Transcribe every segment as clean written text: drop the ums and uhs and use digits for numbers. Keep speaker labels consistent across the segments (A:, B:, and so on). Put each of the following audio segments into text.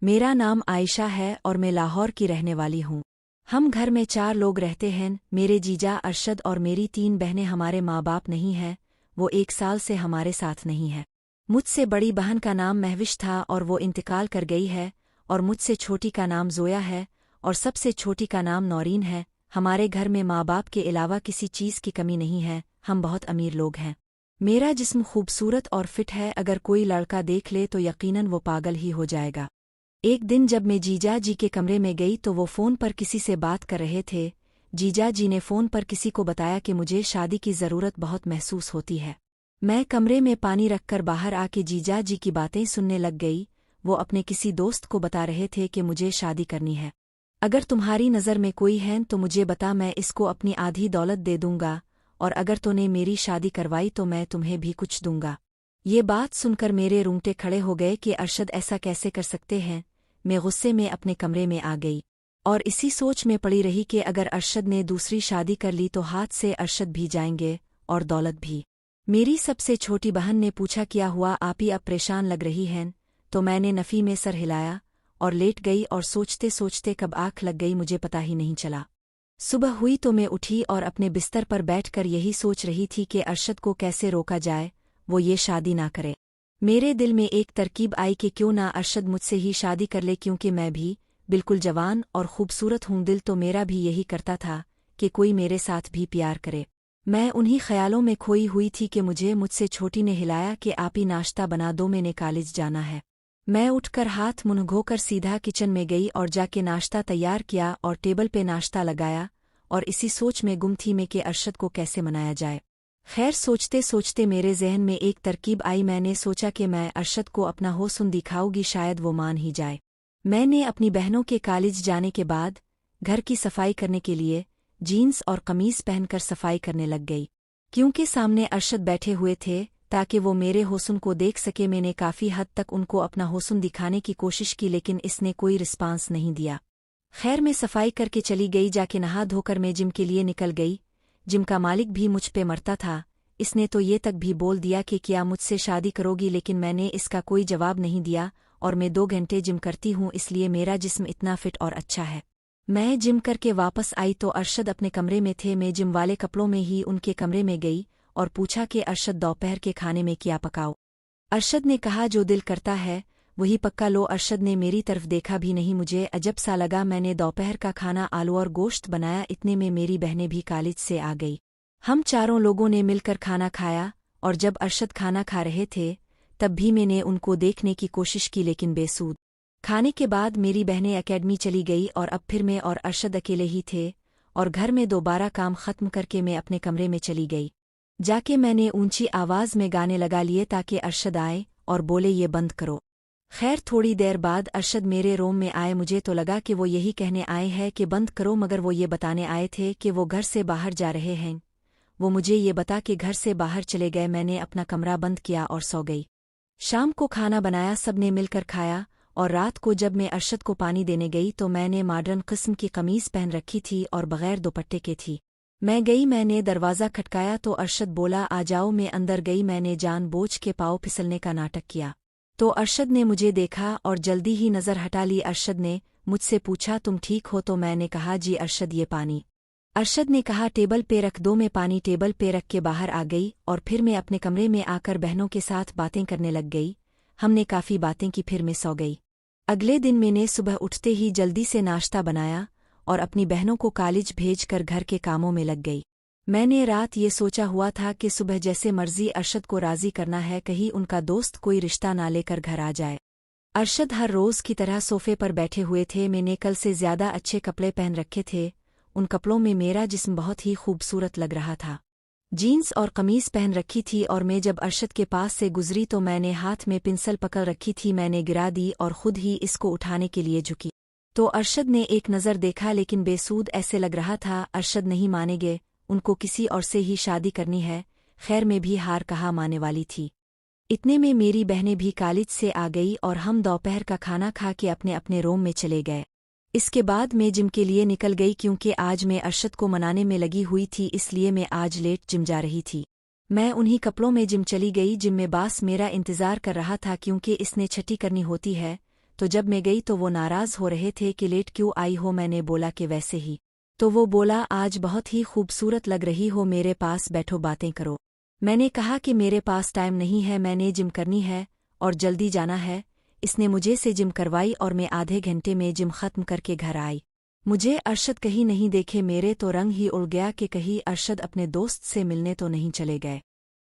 A: मेरा नाम आयशा है और मैं लाहौर की रहने वाली हूँ। हम घर में 4 लोग रहते हैं। मेरे जीजा अरशद और मेरी 3 बहनें। हमारे माँ बाप नहीं हैं, वो 1 साल से हमारे साथ नहीं है। मुझसे बड़ी बहन का नाम महविश था और वो इंतकाल कर गई है, और मुझसे छोटी का नाम जोया है, और सबसे छोटी का नाम नौरीन है। हमारे घर में माँ बाप के अलावा किसी चीज़ की कमी नहीं है। हम बहुत अमीर लोग हैं। मेरा जिस्म खूबसूरत और फिट है। अगर कोई लड़का देख ले तो यकीनन वो पागल ही हो जाएगा। एक दिन जब मैं जीजा जी के कमरे में गई तो वो फ़ोन पर किसी से बात कर रहे थे। जीजा जी ने फ़ोन पर किसी को बताया कि मुझे शादी की ज़रूरत बहुत महसूस होती है। मैं कमरे में पानी रखकर बाहर आके जीजा जी की बातें सुनने लग गई। वो अपने किसी दोस्त को बता रहे थे कि मुझे शादी करनी है। अगर तुम्हारी नज़र में कोई है तो मुझे बता, मैं इसको अपनी आधी दौलत दे दूंगा, और अगर तूने मेरी शादी करवाई तो मैं तुम्हें भी कुछ दूंगा। ये बात सुनकर मेरे रूंगटे खड़े हो गए कि अरशद ऐसा कैसे कर सकते हैं। मैं गुस्से में अपने कमरे में आ गई और इसी सोच में पड़ी रही कि अगर अरशद ने दूसरी शादी कर ली तो हाथ से अरशद भी जाएंगे और दौलत भी। मेरी सबसे छोटी बहन ने पूछा, क्या हुआ, आप ही अब परेशान लग रही हैं? तो मैंने नफ़ी में सर हिलाया और लेट गई, और सोचते सोचते कब आँख लग गई मुझे पता ही नहीं चला। सुबह हुई तो मैं उठी और अपने बिस्तर पर बैठकर यही सोच रही थी कि अरशद को कैसे रोका जाए, वो ये शादी ना करे। मेरे दिल में एक तरकीब आई कि क्यों ना अरशद मुझसे ही शादी कर ले, क्योंकि मैं भी बिल्कुल जवान और खूबसूरत हूँ। दिल तो मेरा भी यही करता था कि कोई मेरे साथ भी प्यार करे। मैं उन्हीं ख्यालों में खोई हुई थी कि मुझसे छोटी ने हिलाया कि आप ही नाश्ता बना दो, मैंने कॉलेज जाना है। मैं उठकर हाथ मुंह धोकर सीधा किचन में गई और जाके नाश्ता तैयार किया और टेबल पे नाश्ता लगाया, और इसी सोच में गुम थी मैं कि अरशद को कैसे मनाया जाए। खैर, सोचते सोचते मेरे जहन में एक तरकीब आई। मैंने सोचा कि मैं अरशद को अपना हुस्न दिखाऊंगी, शायद वो मान ही जाए। मैंने अपनी बहनों के कॉलेज जाने के बाद घर की सफाई करने के लिए जीन्स और कमीज पहनकर सफाई करने लग गई, क्योंकि सामने अरशद बैठे हुए थे ताकि वो मेरे हुस्न को देख सके। मैंने काफ़ी हद तक उनको अपना हुस्न दिखाने की कोशिश की, लेकिन इसने कोई रिस्पांस नहीं दिया। खैर, मैं सफाई करके चली गई। जाके नहा धोकर मैं जिम के लिए निकल गई। जिम का मालिक भी मुझ पे मरता था। इसने तो ये तक भी बोल दिया कि क्या मुझसे शादी करोगी, लेकिन मैंने इसका कोई जवाब नहीं दिया। और मैं 2 घंटे जिम करती हूँ, इसलिए मेरा जिस्म इतना फिट और अच्छा है। मैं जिम करके वापस आई तो अरशद अपने कमरे में थे। मैं जिम वाले कपड़ों में ही उनके कमरे में गई और पूछा कि अरशद, दोपहर के खाने में क्या पकाओ? अरशद ने कहा, जो दिल करता है वही पक्का लो। अरशद ने मेरी तरफ देखा भी नहीं। मुझे अजब सा लगा। मैंने दोपहर का खाना आलू और गोश्त बनाया। इतने में मेरी बहनें भी कॉलेज से आ गई। हम चारों लोगों ने मिलकर खाना खाया, और जब अरशद खाना खा रहे थे तब भी मैंने उनको देखने की कोशिश की, लेकिन बेसूद। खाने के बाद मेरी बहनें एकेडमी चली गई और अब फिर मैं और अरशद अकेले ही थे, और घर में दोबारा काम खत्म करके मैं अपने कमरे में चली गई। जाके मैंने ऊंची आवाज़ में गाने लगा लिए ताकि अरशद आए और बोले, ये बंद करो। खैर, थोड़ी देर बाद अरशद मेरे रूम में आए। मुझे तो लगा कि वो यही कहने आए हैं कि बंद करो, मगर वो ये बताने आए थे कि वो घर से बाहर जा रहे हैं। वो मुझे ये बता के घर से बाहर चले गए। मैंने अपना कमरा बंद किया और सो गई। शाम को खाना बनाया, सबने मिलकर खाया, और रात को जब मैं अरशद को पानी देने गई तो मैंने मॉडर्न किस्म की कमीज पहन रखी थी और बगैर दुपट्टे के थी। मैं गई, मैंने दरवाज़ा खटकाया तो अरशद बोला, आ जाओ। मैं अंदर गई। मैंने जानबूझ के पाँव फिसलने का नाटक किया तो अरशद ने मुझे देखा और जल्दी ही नज़र हटा ली। अरशद ने मुझसे पूछा, तुम ठीक हो? तो मैंने कहा, जी अरशद, ये पानी। अरशद ने कहा, टेबल पे रख दो। मैं पानी टेबल पे रख के बाहर आ गई और फिर मैं अपने कमरे में आकर बहनों के साथ बातें करने लग गई। हमने काफ़ी बातें की, फिर मैं सो गई। अगले दिन मैंने सुबह उठते ही जल्दी से नाश्ता बनाया और अपनी बहनों को कॉलेज भेजकर घर के कामों में लग गई। मैंने रात ये सोचा हुआ था कि सुबह जैसे मर्जी अरशद को राज़ी करना है, कहीं उनका दोस्त कोई रिश्ता ना लेकर घर आ जाए। अरशद हर रोज़ की तरह सोफे पर बैठे हुए थे। मैंने कल से ज़्यादा अच्छे कपड़े पहन रखे थे। उन कपड़ों में मेरा जिस्म बहुत ही खूबसूरत लग रहा था। जीन्स और कमीज पहन रखी थी, और मैं जब अरशद के पास से गुजरी तो मैंने हाथ में पिंसल पकड़ रखी थी। मैंने गिरा दी और खुद ही इसको उठाने के लिए झुकी तो अरशद ने एक नज़र देखा, लेकिन बेसूद ऐसे लग रहा था अरशद नहीं मानेंगे, उनको किसी और से ही शादी करनी है। खैर, मैं भी हार कहा माने वाली थी। इतने में मेरी बहनें भी कॉलेज से आ गई और हम दोपहर का खाना खा के अपने अपने रूम में चले गए। इसके बाद मैं जिम के लिए निकल गई, क्योंकि आज मैं अरशद को मनाने में लगी हुई थी, इसलिए मैं आज लेट जिम जा रही थी। मैं उन्हीं कपड़ों में जिम चली गई। जिम में बास मेरा इंतज़ार कर रहा था, क्योंकि इसने छठी करनी होती है तो जब मैं गई तो वो नाराज़ हो रहे थे कि लेट क्यों आई हो। मैंने बोला कि वैसे ही। तो वो बोला आज बहुत ही खूबसूरत लग रही हो, मेरे पास बैठो बातें करो। मैंने कहा कि मेरे पास टाइम नहीं है, मैंने जिम करनी है और जल्दी जाना है। इसने मुझे से जिम करवाई और मैं आधे घंटे में जिम खत्म करके घर आई। मुझे अरशद कहीं नहीं देखे, मेरे तो रंग ही उड़ गया कि कहीं अरशद अपने दोस्त से मिलने तो नहीं चले गए।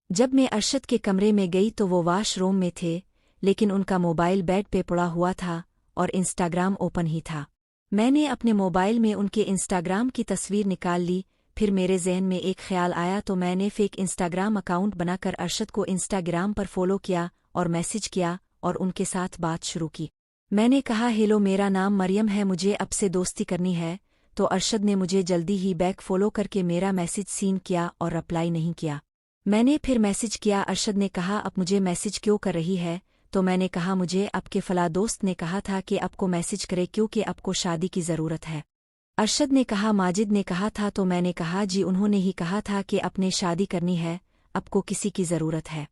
A: जब मैं अरशद के कमरे में गई तो वो वॉशरूम में थे, लेकिन उनका मोबाइल बेड पे पड़ा हुआ था और इंस्टाग्राम ओपन ही था। मैंने अपने मोबाइल में उनके इंस्टाग्राम की तस्वीर निकाल ली। फिर मेरे जहन में एक ख्याल आया तो मैंने फेक इंस्टाग्राम अकाउंट बनाकर अरशद को इंस्टाग्राम पर फॉलो किया और मैसेज किया और उनके साथ बात शुरू की। मैंने कहा हेलो, मेरा नाम मरियम है, मुझे अब से दोस्ती करनी है। तो अरशद ने मुझे जल्दी ही बैक फॉलो करके मेरा मैसेज सीन किया और रिप्लाई नहीं किया। मैंने फिर मैसेज किया। अरशद ने कहा अब मुझे मैसेज क्यों कर रही है। तो मैंने कहा मुझे आपके फला दोस्त ने कहा था कि आपको मैसेज करे क्योंकि आपको शादी की ज़रूरत है। अरशद ने कहा माजिद ने कहा था। तो मैंने कहा जी उन्होंने ही कहा था कि अपने शादी करनी है, आपको किसी की ज़रूरत है।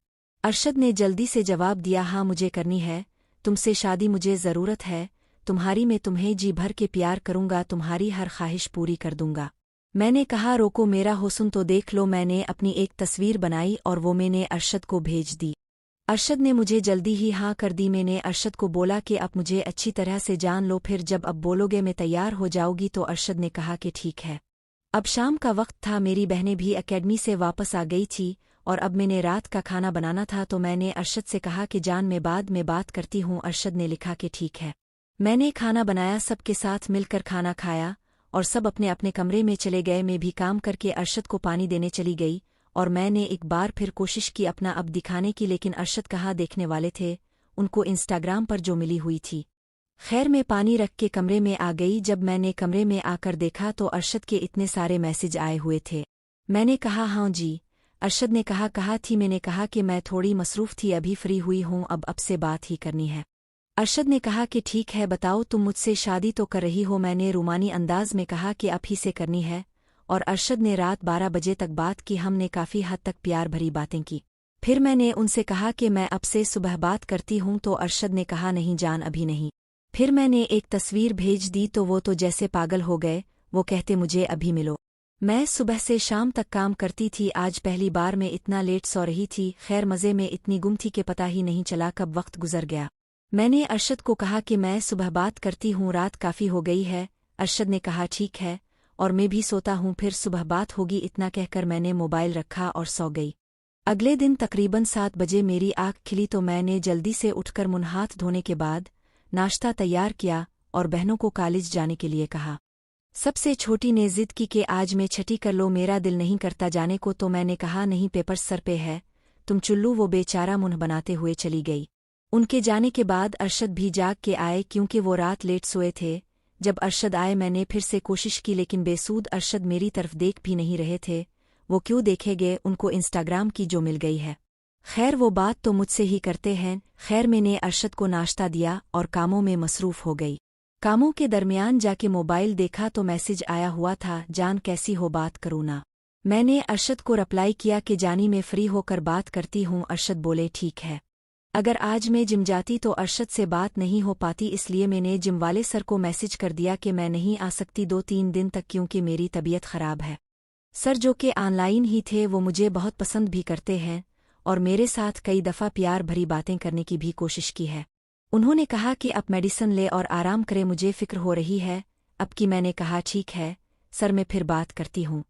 A: अरशद ने जल्दी से जवाब दिया हाँ मुझे करनी है, तुमसे शादी मुझे ज़रूरत है, तुम्हारी मैं तुम्हें जी भर के प्यार करूंगा, तुम्हारी हर ख्वाहिश पूरी कर दूंगा। मैंने कहा रोको, मेरा हुस्न तो देख लो। मैंने अपनी एक तस्वीर बनाई और वो मैंने अरशद को भेज दी। अरशद ने मुझे जल्दी ही हाँ कर दी। मैंने अरशद को बोला कि अब मुझे अच्छी तरह से जान लो, फिर जब अब बोलोगे मैं तैयार हो जाऊगी। तो अरशद ने कहा कि ठीक है। अब शाम का वक्त था, मेरी बहनें भी एकेडमी से वापस आ गई थी और अब मैंने रात का खाना बनाना था। तो मैंने अरशद से कहा कि जान मैं बाद में बात करती हूँ। अरशद ने लिखा कि ठीक है। मैंने खाना बनाया, सबके साथ मिलकर खाना खाया और सब अपने अपने कमरे में चले गए। मैं भी काम करके अरशद को पानी देने चली गई और मैंने एक बार फिर कोशिश की अपना अब दिखाने की, लेकिन अरशद कहाँ देखने वाले थे, उनको इंस्टाग्राम पर जो मिली हुई थी। खैर मैं पानी रख के कमरे में आ गई। जब मैंने कमरे में आकर देखा तो अरशद के इतने सारे मैसेज आए हुए थे। मैंने कहा हाँ जी। अरशद ने कहा थी। मैंने कहा कि मैं थोड़ी मसरूफ़ थी, अभी फ्री हुई हूँ, अब से बात ही करनी है। अरशद ने कहा कि ठीक है, बताओ तुम मुझसे शादी तो कर रही हो। मैंने रूमानी अंदाज में कहा कि अब ही से करनी है और अरशद ने रात 12 बजे तक बात की। हमने काफ़ी हद तक प्यार भरी बातें की। फिर मैंने उनसे कहा कि मैं अब से सुबह बात करती हूँ। तो अरशद ने कहा नहीं जान अभी नहीं। फिर मैंने एक तस्वीर भेज दी तो वो तो जैसे पागल हो गए, वो कहते मुझे अभी मिलो। मैं सुबह से शाम तक काम करती थी, आज पहली बार मैं इतना लेट सो रही थी। खैर मज़े में इतनी गुम थी कि पता ही नहीं चला कब वक्त गुजर गया। मैंने अरशद को कहा कि मैं सुबह बात करती हूँ, रात काफ़ी हो गई है। अरशद ने कहा ठीक है और मैं भी सोता हूँ, फिर सुबह बात होगी। इतना कहकर मैंने मोबाइल रखा और सो गई। अगले दिन तकरीबन 7 बजे मेरी आँख खिली तो मैंने जल्दी से उठकर मुँह हाथ धोने के बाद नाश्ता तैयार किया और बहनों को कॉलेज जाने के लिए कहा। सबसे छोटी ने जिद की कि आज मैं छठी कर लो, मेरा दिल नहीं करता जाने को। तो मैंने कहा नहीं, पेपर सर पे है, तुम चुल्लू। वो बेचारा मुँह बनाते हुए चली गई। उनके जाने के बाद अरशद भी जाग के आए क्योंकि वो रात लेट सोए थे। जब अरशद आए मैंने फिर से कोशिश की लेकिन बेसूद, अरशद मेरी तरफ देख भी नहीं रहे थे। वो क्यों देखेंगे, उनको इंस्टाग्राम की जो मिल गई है। खैर वो बात तो मुझसे ही करते हैं। खैर मैंने अरशद को नाश्ता दिया और कामों में मसरूफ़ हो गई। कामों के दरमियान जाके मोबाइल देखा तो मैसेज आया हुआ था, जान कैसी हो बात करूँ ना। मैंने अरशद को रिप्लाई किया कि जानी मैं फ्री होकर बात करती हूँ। अरशद बोले ठीक है। अगर आज मैं जिम जाती तो अरशद से बात नहीं हो पाती, इसलिए मैंने जिम वाले सर को मैसेज कर दिया कि मैं नहीं आ सकती 2-3 दिन तक क्योंकि मेरी तबीयत ख़राब है। सर जो कि ऑनलाइन ही थे वो मुझे बहुत पसंद भी करते हैं और मेरे साथ कई दफ़ा प्यार भरी बातें करने की भी कोशिश की है। उन्होंने कहा कि अब मेडिसिन ले और आराम करे, मुझे फ़िक्र हो रही है अब की। मैंने कहा ठीक है सर, मैं फिर बात करती हूँ।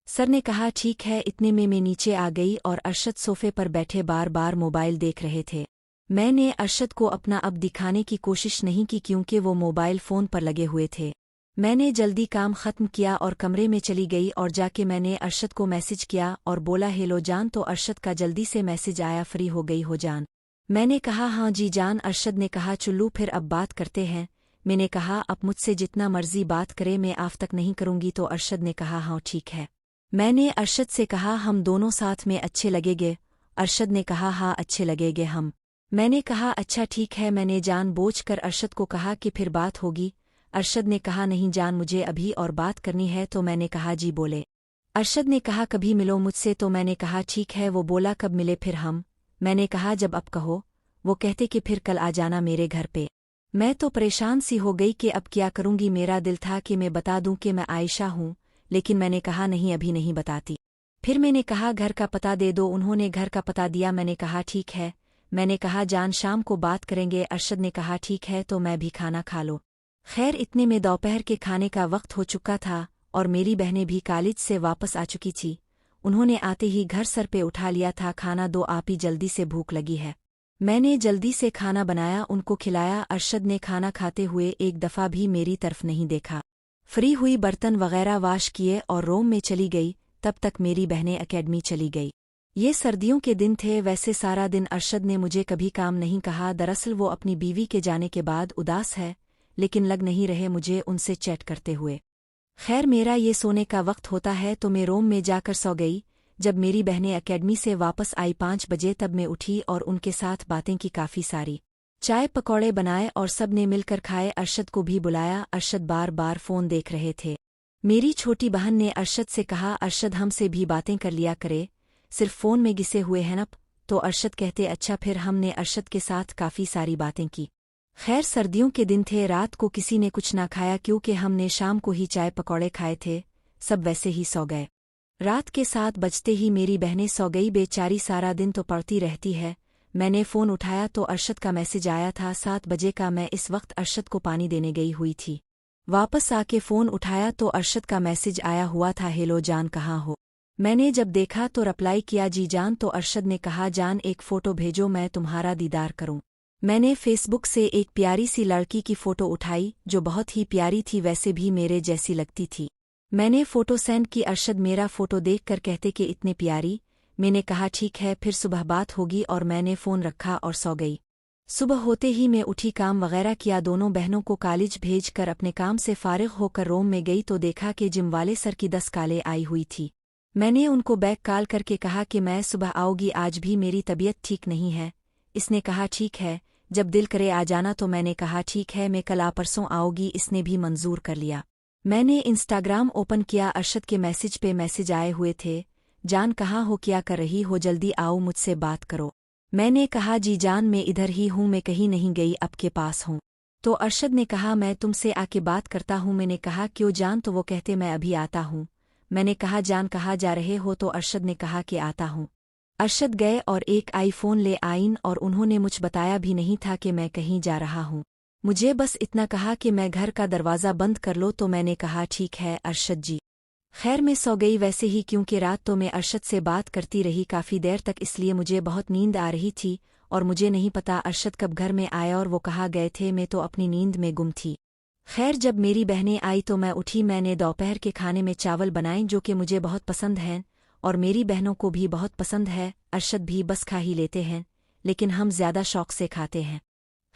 A: सर ने कहा ठीक है। इतने में मैं नीचे आ गई और अरशद सोफे पर बैठे बार बार मोबाइल देख रहे थे। मैंने अरशद को अपना अब दिखाने की कोशिश नहीं की क्योंकि वो मोबाइल फ़ोन पर लगे हुए थे। मैंने जल्दी काम ख़त्म किया और कमरे में चली गई और जाके मैंने अरशद को मैसेज किया और बोला हेलो जान। तो अरशद का जल्दी से मैसेज आया, फ्री हो गई हो जान। मैंने कहा हाँ जी जान। अरशद ने कहा चुल्लू फिर अब बात करते हैं। मैंने कहा अब मुझसे जितना मर्जी बात करे, मैं आज तक नहीं करूँगी। तो अरशद ने कहा हाँ ठीक है। मैंने अरशद से कहा हम दोनों साथ में अच्छे लगेंगे। अरशद ने कहा हाँ अच्छे लगेंगे हम। मैंने कहा अच्छा ठीक है। मैंने जानबूझकर अरशद को कहा कि फिर बात होगी। अरशद ने कहा नहीं जान, मुझे अभी और बात करनी है। तो मैंने कहा जी बोले। अरशद ने कहा कभी मिलो मुझसे। तो मैंने कहा ठीक है। वो बोला कब मिले फिर हम। मैंने कहा जब अब कहो। वो कहते कि फिर कल आ जाना मेरे घर पे। मैं तो परेशान सी हो गई कि अब क्या करूंगी। मेरा दिल था कि मैं बता दूं कि मैं आयशा हूं, लेकिन मैंने कहा नहीं, अभी नहीं बताती। फिर मैंने कहा घर का पता दे दो। उन्होंने घर का पता दिया। मैंने कहा ठीक है। मैंने कहा जान शाम को बात करेंगे। अरशद ने कहा ठीक है, तो मैं भी खाना खा लो। खैर इतने में दोपहर के खाने का वक्त हो चुका था और मेरी बहनें भी कॉलेज से वापस आ चुकी थी। उन्होंने आते ही घर सर पे उठा लिया था, खाना दो आप ही, जल्दी से भूख लगी है। मैंने जल्दी से खाना बनाया, उनको खिलाया। अरशद ने खाना खाते हुए एक दफ़ा भी मेरी तरफ नहीं देखा। फ्री हुई, बर्तन वगैरह वाश किए और रूम में चली गई। तब तक मेरी बहनें एकेडमी चली गई। ये सर्दियों के दिन थे। वैसे सारा दिन अरशद ने मुझे कभी काम नहीं कहा। दरअसल वो अपनी बीवी के जाने के बाद उदास है, लेकिन लग नहीं रहे मुझे उनसे चैट करते हुए। खैर मेरा ये सोने का वक्त होता है तो मैं रूम में जाकर सो गई। जब मेरी बहनें एकेडमी से वापस आई 5 बजे, तब मैं उठी और उनके साथ बातें की काफ़ी सारी। चाय पकौड़े बनाए और सब ने मिलकर खाए। अरशद को भी बुलाया। अरशद बार बार फ़ोन देख रहे थे। मेरी छोटी बहन ने अरशद से कहा अरशद हमसे भी बातें कर लिया करे, सिर्फ फ़ोन में घिसे हुए हैं न। तो अरशद कहते अच्छा। फिर हमने अरशद के साथ काफ़ी सारी बातें की। खैर सर्दियों के दिन थे। रात को किसी ने कुछ ना खाया क्योंकि हमने शाम को ही चाय पकौड़े खाए थे। सब वैसे ही सो गए। रात के 7 बजते ही मेरी बहनें सो गई। बेचारी सारा दिन तो पढ़ती रहती है। मैंने फ़ोन उठाया तो अरशद का मैसेज आया था 7 बजे का। मैं इस वक्त अरशद को पानी देने गई हुई थी। वापस आके फ़ोन उठाया तो अरशद का मैसेज आया हुआ था, हेलो जान कहाँ हो। मैंने जब देखा तो रिप्लाई किया जी जान। तो अरशद ने कहा जान एक फ़ोटो भेजो, मैं तुम्हारा दीदार करूं। मैंने फेसबुक से एक प्यारी सी लड़की की फ़ोटो उठाई जो बहुत ही प्यारी थी, वैसे भी मेरे जैसी लगती थी। मैंने फ़ोटो सेंड की। अरशद मेरा फ़ोटो देखकर कहते कि इतने प्यारी। मैंने कहा ठीक है, फिर सुबह बात होगी, और मैंने फ़ोन रखा और सो गई। सुबह होते ही मैं उठी, काम वगैरह किया, दोनों बहनों को कॉलेज भेजकर अपने काम से फारिग होकर रूम में गई तो देखा कि जिम वाले सर की 10 कालें आई हुई थी। मैंने उनको बैक कॉल करके कहा कि मैं सुबह आऊँगी, आज भी मेरी तबीयत ठीक नहीं है। इसने कहा ठीक है, जब दिल करे आ जाना। तो मैंने कहा ठीक है, मैं कल परसों आऊँगी। इसने भी मंजूर कर लिया। मैंने इंस्टाग्राम ओपन किया। अरशद के मैसेज पे मैसेज आए हुए थे, जान कहाँ हो, क्या कर रही हो, जल्दी आओ मुझसे बात करो। मैंने कहा जी जान मैं इधर ही हूँ, मैं कहीं नहीं गई, आपके पास हूँ। तो अरशद ने कहा मैं तुमसे आके बात करता हूँ। मैंने कहा क्यों जान। तो वो कहते मैं अभी आता हूँ। मैंने कहा जान कहाँ जा रहे हो। तो अरशद ने कहा कि आता हूँ। अरशद गए और एक आईफोन ले आईन और उन्होंने मुझ बताया भी नहीं था कि मैं कहीं जा रहा हूँ। मुझे बस इतना कहा कि मैं घर का दरवाज़ा बंद कर लो। तो मैंने कहा ठीक है अरशद जी। खैर मैं सो गई वैसे ही, क्योंकि रात तो मैं अरशद से बात करती रही काफ़ी देर तक, इसलिए मुझे बहुत नींद आ रही थी और मुझे नहीं पता अरशद कब घर में आया और वो कहाँ गए थे। मैं तो अपनी नींद में गुम थी। खैर जब मेरी बहनें आई तो मैं उठी। मैंने दोपहर के खाने में चावल बनाए जो कि मुझे बहुत पसंद हैं और मेरी बहनों को भी बहुत पसंद है। अरशद भी बस खा ही लेते हैं, लेकिन हम ज़्यादा शौक से खाते हैं।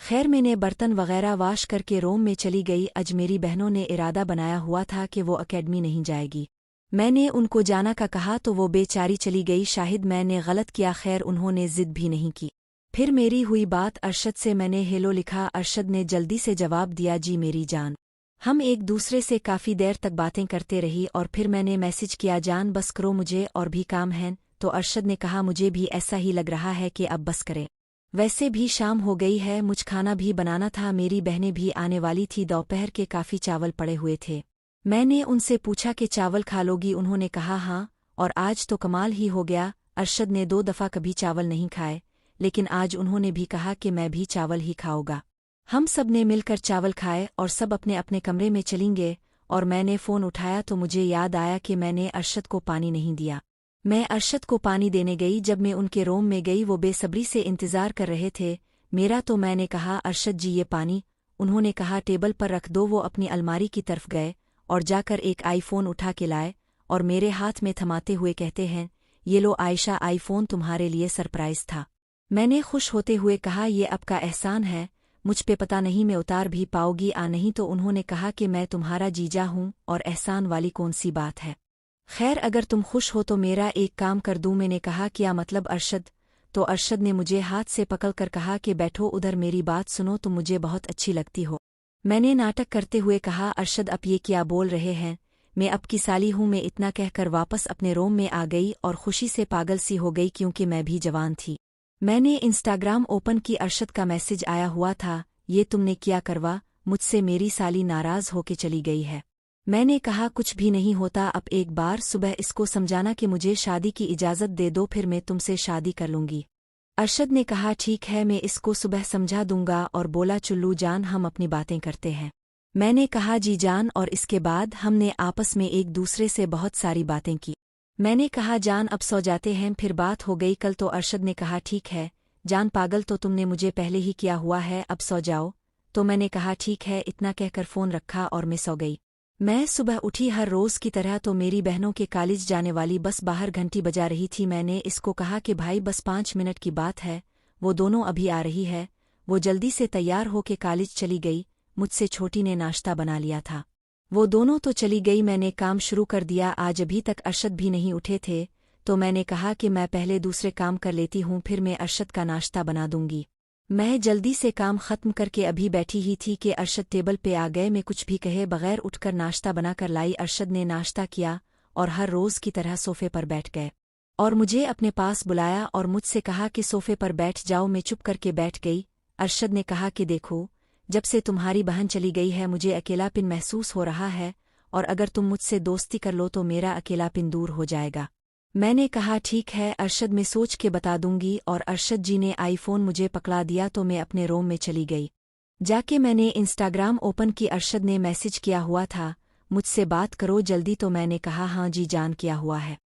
A: खैर मैंने बर्तन वगैरह वाश करके रूम में चली गई। आज मेरी बहनों ने इरादा बनाया हुआ था कि वो एकेडमी नहीं जाएगी। मैंने उनको जाना का कहा तो वो बेचारी चली गई। शाहिद मैंने गलत किया। खैर उन्होंने जिद भी नहीं की। फिर मेरी हुई बात अरशद से। मैंने हेलो लिखा। अरशद ने जल्दी से जवाब दिया जी मेरी जान। हम एक दूसरे से काफ़ी देर तक बातें करते रही और फिर मैंने मैसेज किया जान बस करो, मुझे और भी काम है। तो अरशद ने कहा मुझे भी ऐसा ही लग रहा है कि अब बस करें, वैसे भी शाम हो गई है, मुझ खाना भी बनाना था, मेरी बहनें भी आने वाली थी। दोपहर के काफ़ी चावल पड़े हुए थे। मैंने उनसे पूछा कि चावल खा लोगी। उन्होंने कहा हाँ, और आज तो कमाल ही हो गया। अरशद ने 2 दफ़ा कभी चावल नहीं खाए, लेकिन आज उन्होंने भी कहा कि मैं भी चावल ही खाऊंगा। हम सब ने मिलकर चावल खाए और सब अपने अपने कमरे में चलेंगे। और मैंने फ़ोन उठाया तो मुझे याद आया कि मैंने अरशद को पानी नहीं दिया। मैं अरशद को पानी देने गई। जब मैं उनके रूम में गई वो बेसब्री से इंतज़ार कर रहे थे मेरा। तो मैंने कहा अरशद जी ये पानी। उन्होंने कहा टेबल पर रख दो। वो अपनी अलमारी की तरफ गए और जाकर एक आईफोन उठा के लाए और मेरे हाथ में थमाते हुए कहते हैं ये लो आयशा, आईफोन तुम्हारे लिए सरप्राइज़ था। मैंने खुश होते हुए कहा ये आपका एहसान है, मुझ पे पता नहीं मैं उतार भी पाओगी आ नहीं। तो उन्होंने कहा कि मैं तुम्हारा जीजा हूँ और एहसान वाली कौन सी बात है। खैर अगर तुम खुश हो तो मेरा एक काम कर दूँ। मैंने कहा क्या मतलब अरशद। तो अरशद ने मुझे हाथ से पकड़कर कहा कि बैठो उधर, मेरी बात सुनो, तुम मुझे बहुत अच्छी लगती हो। मैंने नाटक करते हुए कहा अरशद अब ये क्या बोल रहे हैं, मैं अब की साली हूँ। मैं इतना कहकर वापस अपने रूम में आ गई और खुशी से पागल सी हो गई क्योंकि मैं भी जवान थी। मैंने इंस्टाग्राम ओपन की। अरशद का मैसेज आया हुआ था, ये तुमने क्या करवा, मुझसे मेरी साली नाराज होके चली गई है। मैंने कहा कुछ भी नहीं होता, अब एक बार सुबह इसको समझाना कि मुझे शादी की इजाज़त दे दो, फिर मैं तुमसे शादी कर लूंगी। अरशद ने कहा ठीक है, मैं इसको सुबह समझा दूंगा, और बोला चुल्लू जान हम अपनी बातें करते हैं। मैंने कहा जी जान, और इसके बाद हमने आपस में एक दूसरे से बहुत सारी बातें की। मैंने कहा जान अब सो जाते हैं, फिर बात हो गई कल। तो अरशद ने कहा ठीक है जान, पागल तो तुमने मुझे पहले ही किया हुआ है, अब सो जाओ। तो मैंने कहा ठीक है, इतना कहकर फ़ोन रखा और मैं सो गई। मैं सुबह उठी हर रोज़ की तरह, तो मेरी बहनों के कॉलेज जाने वाली बस बाहर घंटी बजा रही थी। मैंने इसको कहा कि भाई बस 5 मिनट की बात है, वो दोनों अभी आ रही है। वो जल्दी से तैयार होके कॉलेज चली गई। मुझसे छोटी ने नाश्ता बना लिया था, वो दोनों तो चली गई। मैंने काम शुरू कर दिया। आज अभी तक अरशद भी नहीं उठे थे, तो मैंने कहा कि मैं पहले दूसरे काम कर लेती हूँ, फिर मैं अरशद का नाश्ता बना दूंगी। मैं जल्दी से काम खत्म करके अभी बैठी ही थी कि अरशद टेबल पे आ गए। मैं कुछ भी कहे बगैर उठकर नाश्ता बनाकर लाई। अरशद ने नाश्ता किया और हर रोज़ की तरह सोफे पर बैठ गए और मुझे अपने पास बुलाया और मुझसे कहा कि सोफे पर बैठ जाओ। मैं चुप करके बैठ गई। अरशद ने कहा कि देखो, जब से तुम्हारी बहन चली गई है मुझे अकेलापन महसूस हो रहा है, और अगर तुम मुझसे दोस्ती कर लो तो मेरा अकेलापन दूर हो जाएगा। मैंने कहा ठीक है अरशद, मैं सोच के बता दूंगी। और अरशद जी ने आईफोन मुझे पकड़ा दिया, तो मैं अपने रूम में चली गई। जाके मैंने इंस्टाग्राम ओपन की। अरशद ने मैसेज किया हुआ था, मुझसे बात करो जल्दी। तो मैंने कहा हाँ जी जान, किया हुआ है।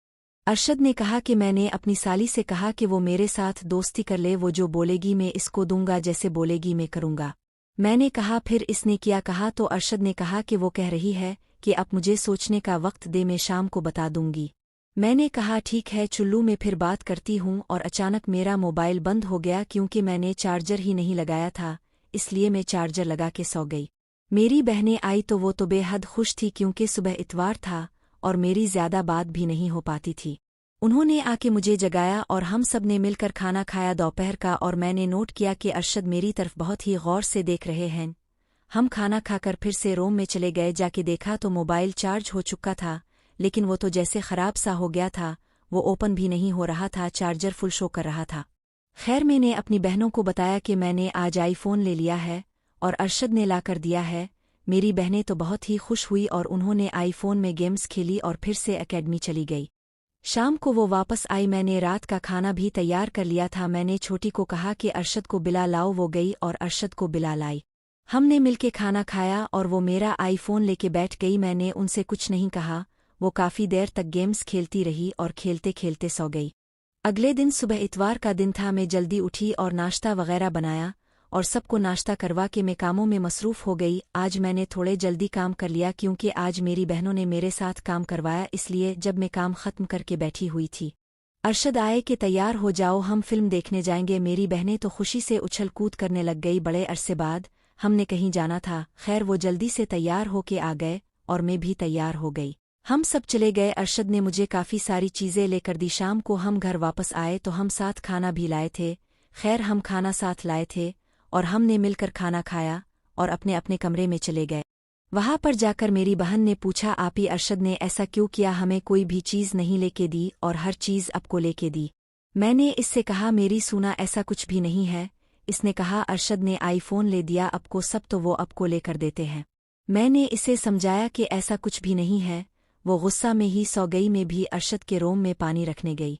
A: अरशद ने कहा कि मैंने अपनी साली से कहा कि वो मेरे साथ दोस्ती कर ले, वो जो बोलेगी मैं इसको दूंगा, जैसे बोलेगी मैं करूंगा। मैंने कहा फिर इसने क्या कहा? तो अरशद ने कहा कि वो कह रही है कि अब मुझे सोचने का वक्त दे, मैं शाम को बता दूंगी। मैंने कहा ठीक है चुल्लू, मैं फिर बात करती हूँ। और अचानक मेरा मोबाइल बंद हो गया, क्योंकि मैंने चार्जर ही नहीं लगाया था, इसलिए मैं चार्जर लगा के सो गई। मेरी बहनें आई तो वो तो बेहद खुश थी, क्योंकि सुबह इतवार था और मेरी ज्यादा बात भी नहीं हो पाती थी। उन्होंने आके मुझे जगाया और हम सब ने मिलकर खाना खाया दोपहर का। और मैंने नोट किया कि अरशद मेरी तरफ बहुत ही गौर से देख रहे हैं। हम खाना खाकर फिर से रूम में चले गए। जाके देखा तो मोबाइल चार्ज हो चुका था, लेकिन वो तो जैसे खराब सा हो गया था, वो ओपन भी नहीं हो रहा था, चार्जर फुल शो कर रहा था। खैर मैंने अपनी बहनों को बताया कि मैंने आज आईफोन ले लिया है और अरशद ने ला कर दिया है। मेरी बहनें तो बहुत ही खुश हुई और उन्होंने आईफोन में गेम्स खेली और फिर से एकेडमी चली गई। शाम को वो वापस आई। मैंने रात का खाना भी तैयार कर लिया था। मैंने छोटी को कहा कि अरशद को बिला लाओ, वो गई और अरशद को बिला लाई। हमने मिलके खाना खाया और वो मेरा आईफोन लेके बैठ गई। मैंने उनसे कुछ नहीं कहा। वो काफ़ी देर तक गेम्स खेलती रही और खेलते खेलते सो गई। अगले दिन सुबह इतवार का दिन था। मैं जल्दी उठी और नाश्ता वगैरह बनाया और सबको नाश्ता करवा के मैं कामों में मसरूफ़ हो गई। आज मैंने थोड़े जल्दी काम कर लिया, क्योंकि आज मेरी बहनों ने मेरे साथ काम करवाया, इसलिए जब मैं काम ख़त्म करके बैठी हुई थी, अरशद आए कि तैयार हो जाओ, हम फिल्म देखने जाएंगे। मेरी बहनें तो खुशी से उछल कूद करने लग गई। बड़े अरसे बाद हमने कहीं जाना था। खैर वो जल्दी से तैयार होके आ गए और मैं भी तैयार हो गई। हम सब चले गए। अरशद ने मुझे काफ़ी सारी चीज़ें लेकर दी। शाम को हम घर वापस आए तो हम साथ खाना भी लाए थे। खैर हम खाना साथ लाए थे और हमने मिलकर खाना खाया और अपने अपने कमरे में चले गए। वहाँ पर जाकर मेरी बहन ने पूछा आपी अरशद ने ऐसा क्यों किया, हमें कोई भी चीज़ नहीं लेके दी और हर चीज़ आपको लेके दी। मैंने इससे कहा मेरी सूना ऐसा कुछ भी नहीं है। इसने कहा अरशद ने आईफोन ले दिया आपको, सब तो वो आपको लेकर देते हैं। मैंने इसे समझाया कि ऐसा कुछ भी नहीं है। वो गुस्सा में ही सो गई। मैं भी अरशद के रूम में पानी रखने गई।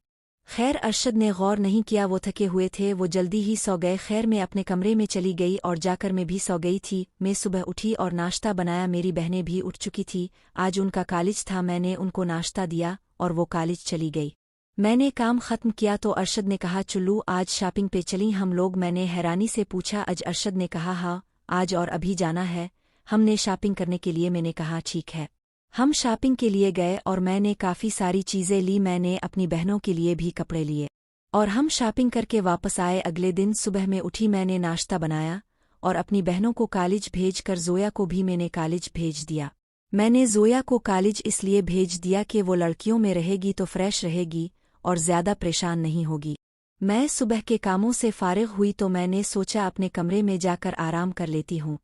A: खैर अरशद ने गौर नहीं किया, वो थके हुए थे, वो जल्दी ही सो गए। खैर मैं अपने कमरे में चली गई और जाकर मैं भी सो गई थी। मैं सुबह उठी और नाश्ता बनाया। मेरी बहनें भी उठ चुकी थी, आज उनका कॉलेज था। मैंने उनको नाश्ता दिया और वो कॉलेज चली गई। मैंने काम खत्म किया तो अरशद ने कहा चुल्लू आज शॉपिंग पे चली हम लोग। मैंने हैरानी से पूछा आज? अरशद ने कहा हाँ आज और अभी जाना है हमने शॉपिंग करने के लिए। मैंने कहा ठीक है। हम शॉपिंग के लिए गए और मैंने काफ़ी सारी चीज़ें ली। मैंने अपनी बहनों के लिए भी कपड़े लिए और हम शॉपिंग करके वापस आए। अगले दिन सुबह में उठी, मैंने नाश्ता बनाया और अपनी बहनों को कॉलेज भेज कर जोया को भी मैंने कॉलेज भेज दिया। मैंने जोया को कॉलेज इसलिए भेज दिया कि वो लड़कियों में रहेगी तो फ्रेश रहेगी और ज़्यादा परेशान नहीं होगी। मैं सुबह के कामों से फारिग हुई तो मैंने सोचा अपने कमरे में जाकर आराम कर लेती हूँ।